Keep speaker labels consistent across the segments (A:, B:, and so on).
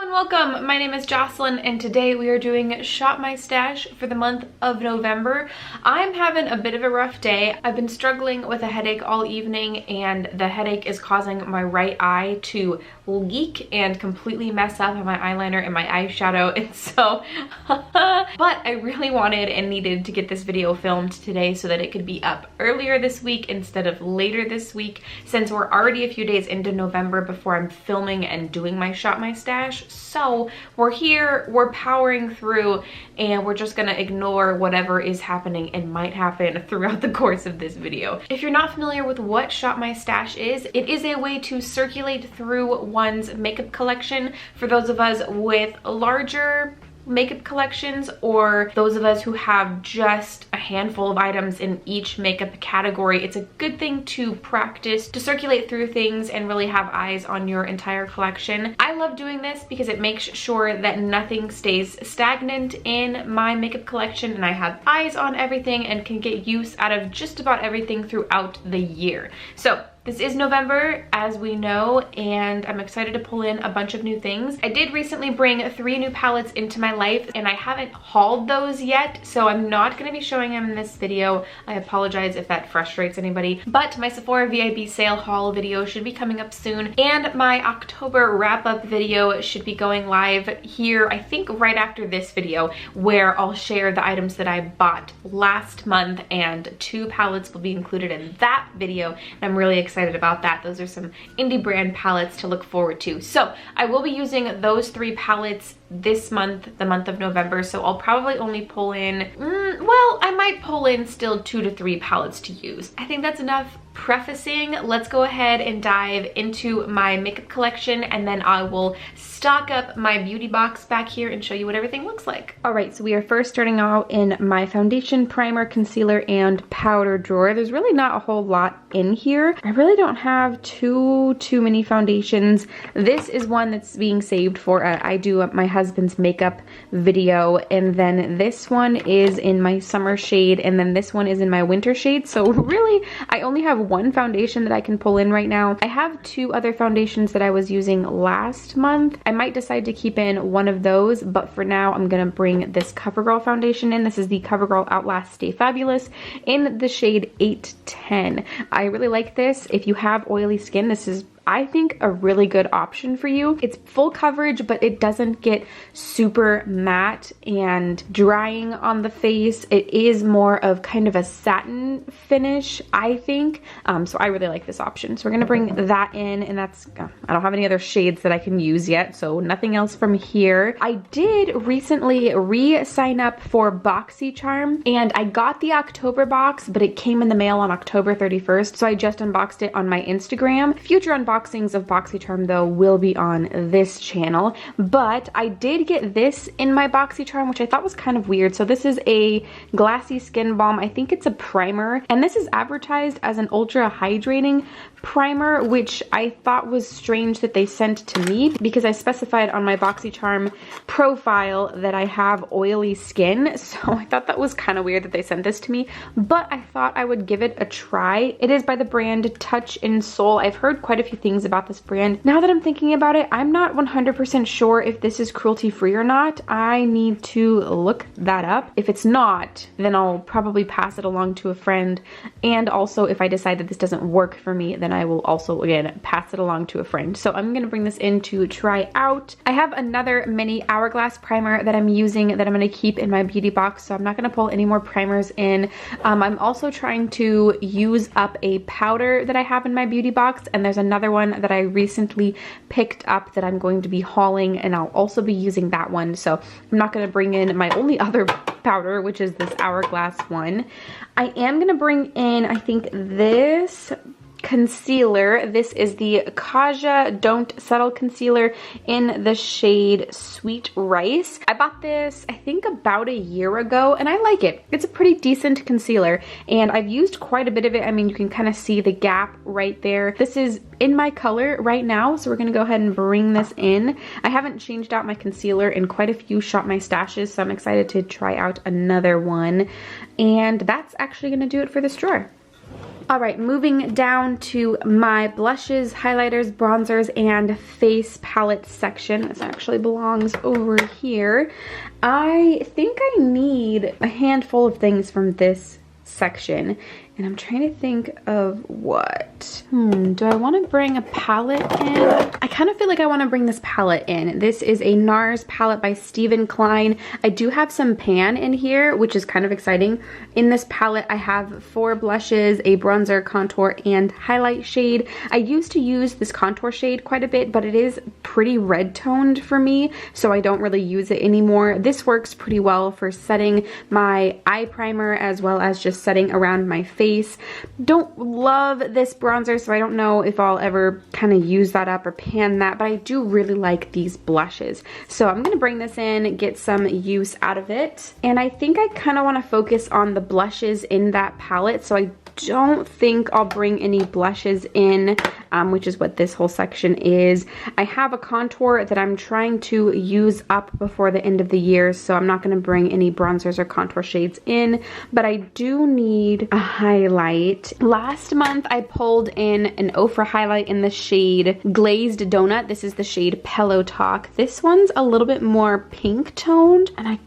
A: and welcome. My name is Jocelyn and today we are doing Shop My Stash for the month of November. I'm having a bit of a rough day. I've been struggling with a headache all evening and the headache is causing my right eye to leak and completely mess up my eyeliner and my eyeshadow, and so but I really wanted and needed to get this video filmed today so that it could be up earlier this week instead of later this week, since we're already a few days into November before I'm filming and doing my Shop My Stash. So we're here, we're powering through, and we're just gonna ignore whatever is happening and might happen throughout the course of this video. If you're not familiar with what Shop My Stash is, it is a way to circulate through one's makeup collection for those of us with larger makeup collections, or those of us who have just a handful of items in each makeup category. It's a good thing to practice, to circulate through things and really have eyes on your entire collection. I love doing this because it makes sure that nothing stays stagnant in my makeup collection and I have eyes on everything and can get use out of just about everything throughout the year. So this is November, as we know, and I'm excited to pull in a bunch of new things. I did recently bring 3 new palettes into my life, and I haven't hauled those yet, so I'm not going to be showing them in this video. I apologize if that frustrates anybody, but my Sephora VIB sale haul video should be coming up soon, and my October wrap-up video should be going live here, I think right after this video, where I'll share the items that I bought last month, and 2 palettes will be included in that video, and I'm really excited about that. Those are some indie brand palettes to look forward to. So I will be using those 3 palettes this month, the month of November, so I'll probably only pull in, well, I might pull in still 2 to 3 palettes to use. I think that's enough prefacing. Let's go ahead and dive into my makeup collection, and then I will stock up my beauty box back here and show you what everything looks like. All right, so we are first starting out in my foundation, primer, concealer, and powder drawer. There's really not a whole lot in here. I really don't have too many foundations. This is one that's being saved for I do my husband's makeup video, and then this one is in my summer shade, and then this one is in my winter shade. So really, I only have 1 foundation that I can pull in right now. I have 2 other foundations that I was using last month. I might decide to keep in one of those, but for now I'm gonna bring this CoverGirl foundation in. This is the CoverGirl Outlast Stay Fabulous in the shade 810. I really like this. If you have oily skin, this is, I think, a really good option for you. It's full coverage, but it doesn't get super matte and drying on the face. It is more of kind of a satin finish, I think. So I really like this option. So we're gonna bring that in, and that's, I don't have any other shades that I can use yet, so nothing else from here. I did recently re-sign up for BoxyCharm, and I got the October box, but it came in the mail on October 31st, so I just unboxed it on my Instagram. Future unboxings of BoxyCharm though will be on this channel, but I did get this in my BoxyCharm, which I thought was kind of weird. So this is a glassy skin balm. I think it's a primer, and this is advertised as an ultra hydrating primer, which I thought was strange that they sent to me because I specified on my BoxyCharm profile that I have oily skin, so I thought that was kind of weird that they sent this to me, but I thought I would give it a try. It is by the brand Touch in Soul. I've heard quite a few things about this brand. Now that I'm thinking about it, I'm not 100% sure if this is cruelty free or not. I need to look that up. If it's not, then I'll probably pass it along to a friend, and also if I decide that this doesn't work for me, then I will also again pass it along to a friend. So I'm gonna bring this in to try out. I have another mini Hourglass primer that I'm using that I'm gonna keep in my beauty box, so I'm not gonna pull any more primers in. I'm also trying to use up a powder that I have in my beauty box, and there's another one that I recently picked up that I'm going to be hauling, and I'll also be using that one. So I'm not gonna bring in my only other powder, which is this Hourglass one. I am gonna bring in, I think, this concealer. This is the Kaja Don't Settle concealer in the shade Sweet Rice. I bought this I think about a year ago, and I like it. It's a pretty decent concealer, and I've used quite a bit of it. I mean, you can kind of see the gap right there. This is in my color right now, so we're gonna go ahead and bring this in. I haven't changed out my concealer in quite a few Shop My Stashes, so I'm excited to try out another one, and that's actually gonna do it for this drawer. All right, moving down to my blushes, highlighters, bronzers, and face palette section. This actually belongs over here. I think I need a handful of things from this section, and I'm trying to think of what. Do I want to bring a palette in? I kind of feel like I want to bring this palette in. This is a NARS palette by Stephen Klein. I do have some pan in here, which is kind of exciting. In this palette, I have 4 blushes, a bronzer, contour, and highlight shade. I used to use this contour shade quite a bit, but it is pretty red toned for me, so I don't really use it anymore. This works pretty well for setting my eye primer as well as just setting around my face. Don't love this bronzer, so I don't know if I'll ever kind of use that up or pan that, but I do really like these blushes. So I'm gonna bring this in, get some use out of it. And I think I kind of want to focus on the blushes in that palette, so I don't think I'll bring any blushes in, which is what this whole section is. I have a contour that I'm trying to use up before the end of the year, so I'm not going to bring any bronzers or contour shades in, but I do need a highlight. Last month I pulled in an Ofra highlight in the shade Glazed Donut. This is the shade Pillow Talk. This one's a little bit more pink toned, and I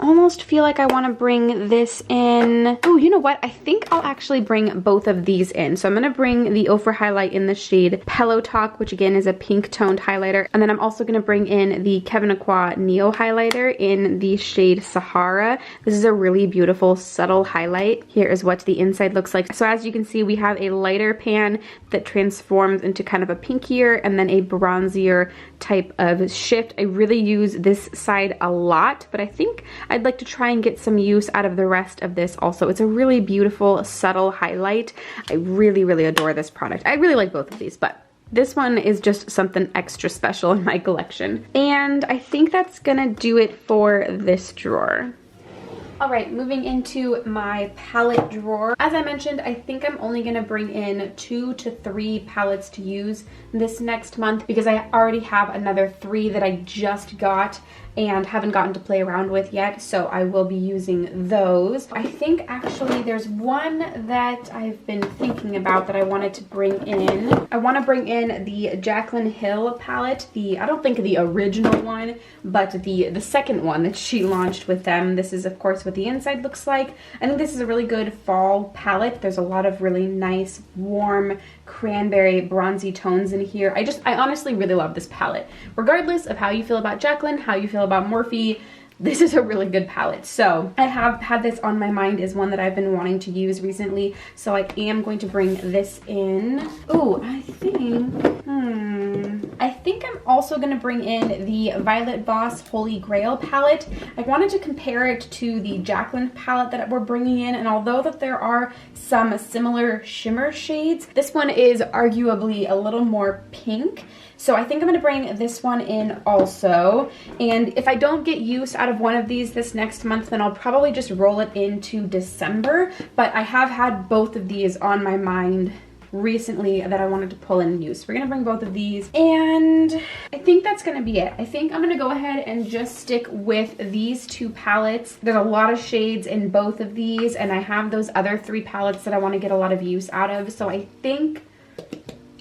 A: almost feel like I want to bring this in. Oh, you know what? I think I'll actually bring both of these in. So I'm going to bring the Ofra highlight in the shade Pillow Talk, which again is a pink toned highlighter. And then I'm also going to bring in the Kevyn Aucoin Neo highlighter in the shade Sahara. This is a really beautiful subtle highlight. Here is what the inside looks like. So as you can see, we have a lighter pan that transforms into kind of a pinkier and then a bronzier type of shift. I really use this side a lot, but I think I'd like to try and get some use out of the rest of this also. It's a really beautiful, subtle highlight. I really, really adore this product. I really like both of these, but this one is just something extra special in my collection. And I think that's gonna do it for this drawer. All right, moving into my palette drawer. As I mentioned, I think I'm only gonna bring in 2 to 3 palettes to use this next month because I already have another 3 that I just got and haven't gotten to play around with yet, so I will be using those. I think actually there's one that I've been thinking about that I wanted to bring in. I want to bring in the Jaclyn Hill palette, I don't think the original one, but the second one that she launched with them. This is of course what the inside looks like. I think this is a really good fall palette. There's a lot of really nice, warm, cranberry, bronzy tones in here. I honestly really love this palette. Regardless of how you feel about Jaclyn, how you feel about Morphe, this is a really good palette. So I have had this on my mind as one that I've been wanting to use recently, so I am going to bring this in. Oh, I think I'm also going to bring in the Violet Voss Holy Grail palette. I wanted to compare it to the Jaclyn palette that we're bringing in, and although that there are some similar shimmer shades, this one is arguably a little more pink. So I think I'm gonna bring this one in also. And if I don't get use out of one of these this next month, then I'll probably just roll it into December. But I have had both of these on my mind recently that I wanted to pull in and use. We're gonna bring both of these, and I think that's gonna be it. I think I'm gonna go ahead and just stick with these 2 palettes. There's a lot of shades in both of these, and I have those other 3 palettes that I want to get a lot of use out of. So I think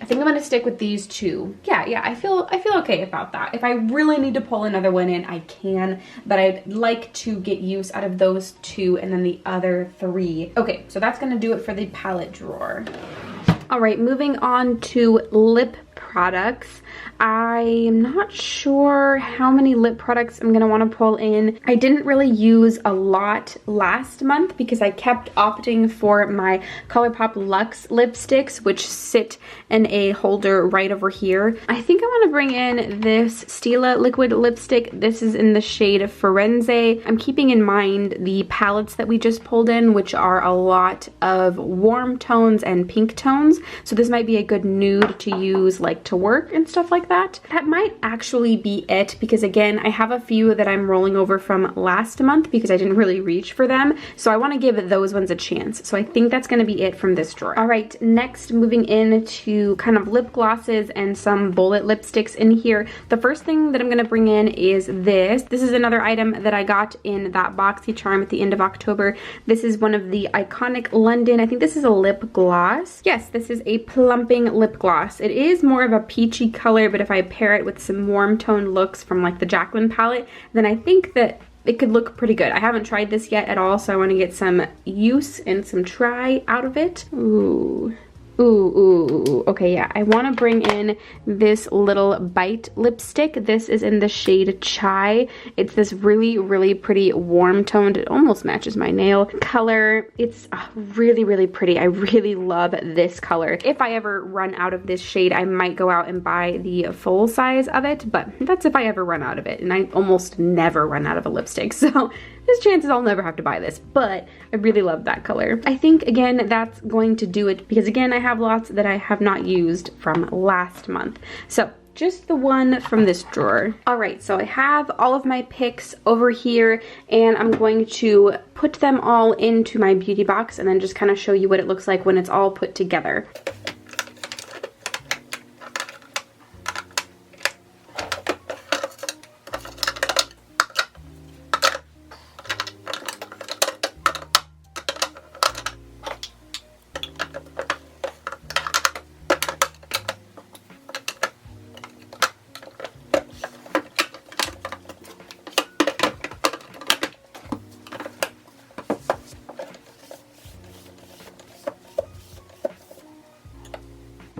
A: I'm gonna stick with these 2. Yeah, I feel okay about that. If I really need to pull another one in, I can, but I'd like to get use out of those 2 and then the other 3. Okay, so that's gonna do it for the palette drawer. All right, moving on to lip products. I'm not sure how many lip products I'm gonna want to pull in. I didn't really use a lot last month because I kept opting for my ColourPop Luxe lipsticks, which sit in a holder right over here. I think I want to bring in this Stila liquid lipstick. This is in the shade Firenze. I'm keeping in mind the palettes that we just pulled in, which are a lot of warm tones and pink tones. So this might be a good nude to use like
B: to work and stuff like that. That might actually be it because again, I have a few that I'm rolling over from last month because I didn't really reach for them. So I want to give those ones a chance. So I think that's going to be it from this drawer. All right, next moving into kind of lip glosses and some bullet lipsticks in here. The first thing that I'm going to bring in is this. This is another item that I got in that boxy charm at the end of October. This is one of the iconic London, I think this is a lip gloss. Yes, this is a plumping lip gloss. It is more of a peachy color, but if I pair it with some warm tone looks from like the Jaclyn palette, then I think that it could look pretty good. I haven't tried this yet at all, so I want to get some use and some try out of it. Ooh. Ooh, okay, yeah. I want to bring in this little Bite lipstick. This is in the shade Chai. It's this really, really pretty warm toned, it almost matches my nail color. It's really, really pretty. I really love this color. If I ever run out of this shade, I might go out and buy the full size of it, but that's if I ever run out of it, and I almost never run out of a lipstick, so there's chances I'll never have to buy this, but I really love that color. I think, again, that's going to do it because, again, I have lots that I have not used from last month. So just the one from this drawer. All right, so I have all of my picks over here and I'm going to put them all into my beauty box and then just kind of show you what it looks like when it's all put together.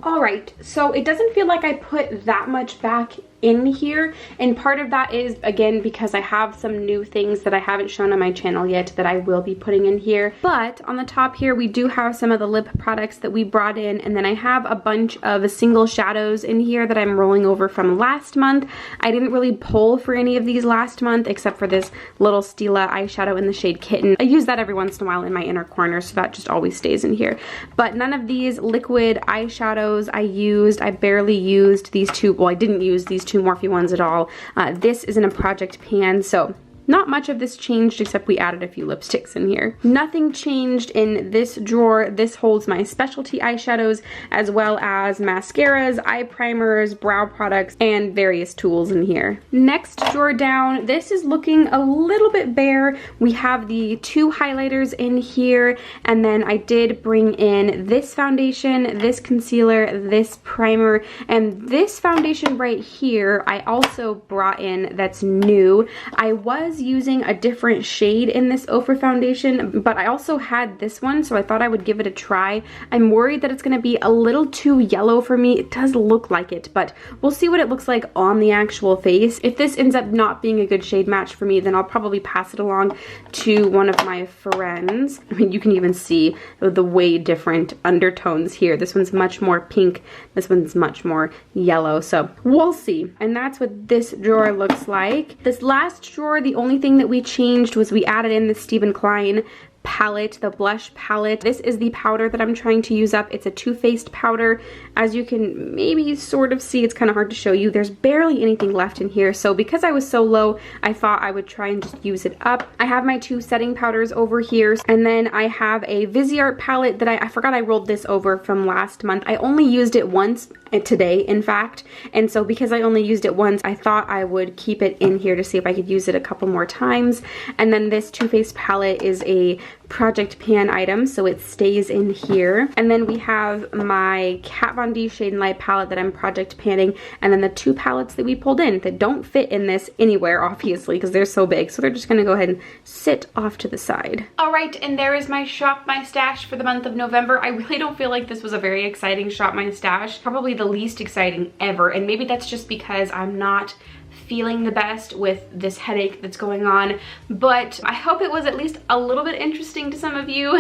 B: All right, so it doesn't feel like I put that much back in here, and part of that is again because I have some new things that I haven't shown on my channel yet that I will be putting in here. But on the top here we do have some of the lip products that we brought in, and then I have a bunch of single shadows in here that I'm rolling over from last month. I didn't really pull for any of these last month except for this little Stila eyeshadow in the shade Kitten. I use that every once in a while in my inner corner, so that just always stays in here. But none of these liquid eyeshadows I used. I barely used these two, well, I didn't use these two Morphe ones at all. This is in a project pan, so not much of this changed except we added a few lipsticks in here. Nothing changed in this drawer. This holds my specialty eyeshadows as well as mascaras, eye primers, brow products, and various tools in here. Next drawer down, this is looking a little bit bare. We have the two highlighters in here, and then I did bring in this foundation, this concealer, this primer, and this foundation right here I also brought in that's new. I was using a different shade in this Ofra foundation, but I also had this one, so I thought I would give it a try. I'm worried that it's going to be a little too yellow for me. It does look like it, but we'll see what it looks like on the actual face. If this ends up not being a good shade match for me, then I'll probably pass it along to one of my friends. I mean, you can even see the way different undertones here. This one's much more pink, this one's much more yellow, so we'll see. And that's what this drawer looks like. This last drawer, the only thing that we changed was we added in the Stephen Klein palette, the blush palette. This is the powder that I'm trying to use up. It's a Too Faced powder. As you can maybe sort of see, it's kind of hard to show you. There's barely anything left in here. So because I was so low, I thought I would try and just use it up. I have my two setting powders over here. And then I have a Viseart palette that I forgot I rolled this over from last month. I only used it once today, in fact. And so because I only used it once, I thought I would keep it in here to see if I could use it a couple more times. And then this Too Faced palette is a project pan item, so it stays in here. And then we have my Kat Von D Shade and Light palette that I'm project panning, and then the two palettes that we pulled in that don't fit in this anywhere, obviously, because they're so big, so they're just gonna go ahead and sit off to the side. All right, and there is my Shop My Stash for the month of November. I really don't feel like this was a very exciting Shop My Stash, probably the least exciting ever, and maybe that's just because I'm not
A: feeling the best with this headache that's going on, but I hope it was at least a little bit interesting to some of you.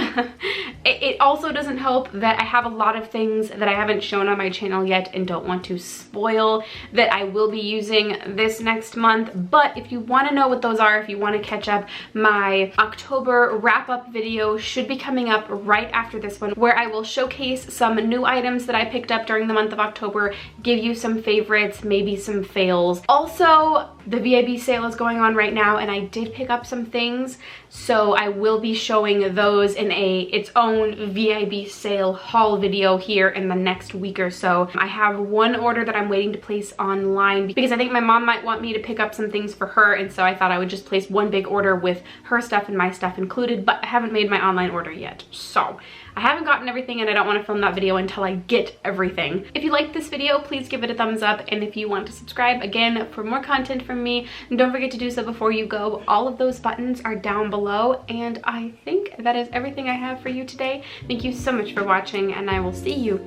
A: It also doesn't help that I have a lot of things that I haven't shown on my channel yet and don't want to spoil that I will be using this next month. But if you want to know what those are, if you want to catch up, my October wrap-up video should be coming up right after this one, where I will showcase some new items that I picked up during the month of October, give you some favorites, maybe some fails. Also, the VIB sale is going on right now, and I did pick up some things, so I will be showing those in its own VIB sale haul video here in the next week or so. I have one order that I'm waiting to place online because I think my mom might want me to pick up some things for her, and so I thought I would just place one big order with her stuff and my stuff included, but I haven't made my online order yet. So I haven't gotten everything, and I don't want to film that video until I get everything. If you liked this video, please give it a thumbs up, and if you want to subscribe again for more content from me, don't forget to do so before you go. All of those buttons are down below, and I think that is everything I have for you today. Thank you so much for watching, and I will see you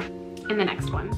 A: in the next one.